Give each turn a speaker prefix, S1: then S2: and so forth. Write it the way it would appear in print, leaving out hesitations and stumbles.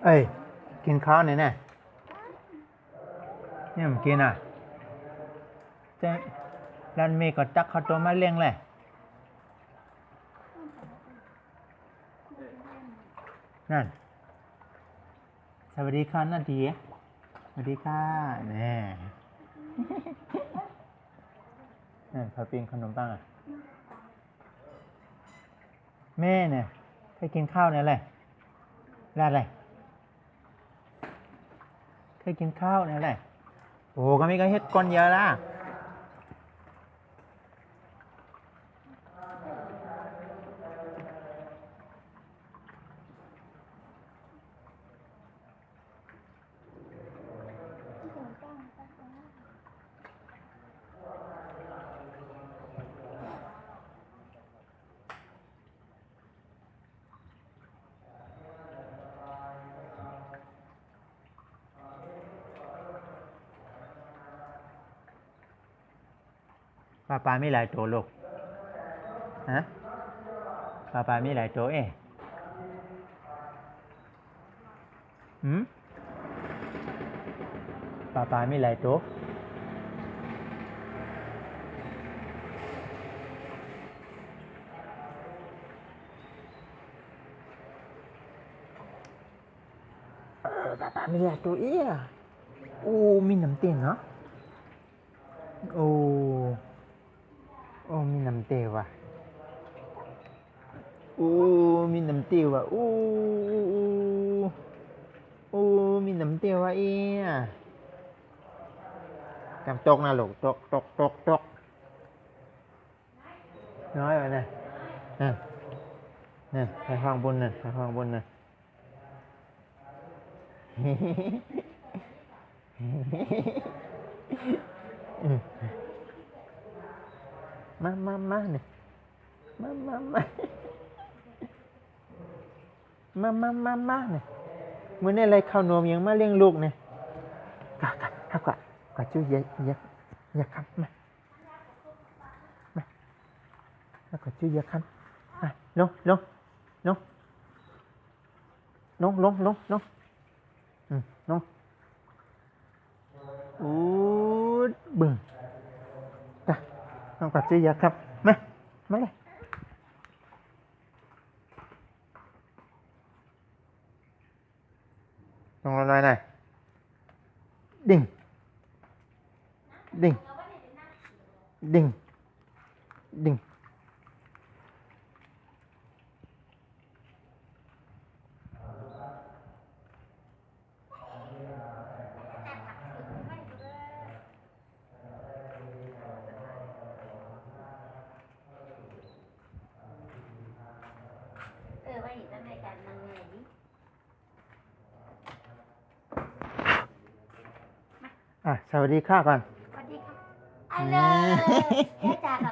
S1: เอ้ยกินข้าวเนี่ยเนี่ยนี่มันกินอ่ะแต่ร้านเมย์ก็ตักข้าวต้มมาเลี้ยงเลยนั่นสวัสดีค่ะนาทีสวัสดีค่ะแน่นั่นพาปิ้งขนมปังอ่ะแม่เนี่ยเคยกินข้าวเนี่ยแหละร้านอะไรเคยกินข้าวเนี่ยแหละโอ้ก็มีก็เฮ็ดก้อนเยอะละปลามีหลายตัวลูกฮะปลามีหลายตัวหืมปลามีหลายตัวปลามีหลายตัวโอ้มีน้ำเต้นเนาะโอ้มีน้ำเต้ว่ะโอ้มีน้ำเต้ว่ะโอ้มีน้ำเต้ว่ะจำตกนะลูกตกน้อยไปนะนั่นไปห้องบนน่ะไปห้องบนน่ะมาเนี่ยมาเนี่ยมื้อนี้อะไรข้าวนมยังมาเลี้ยงลูกเนี่ยกะชื่ออย่าคันมาแล้วก็ชื่ออย่าคันลงลงอู้บึ้งต้องกะชื่ออย่าครับมาเลยลงหน่อยดิ่งสวัสดีค่ะก่อน
S2: สวัสดีค่ะฮัลโหลแค่จ่ากับ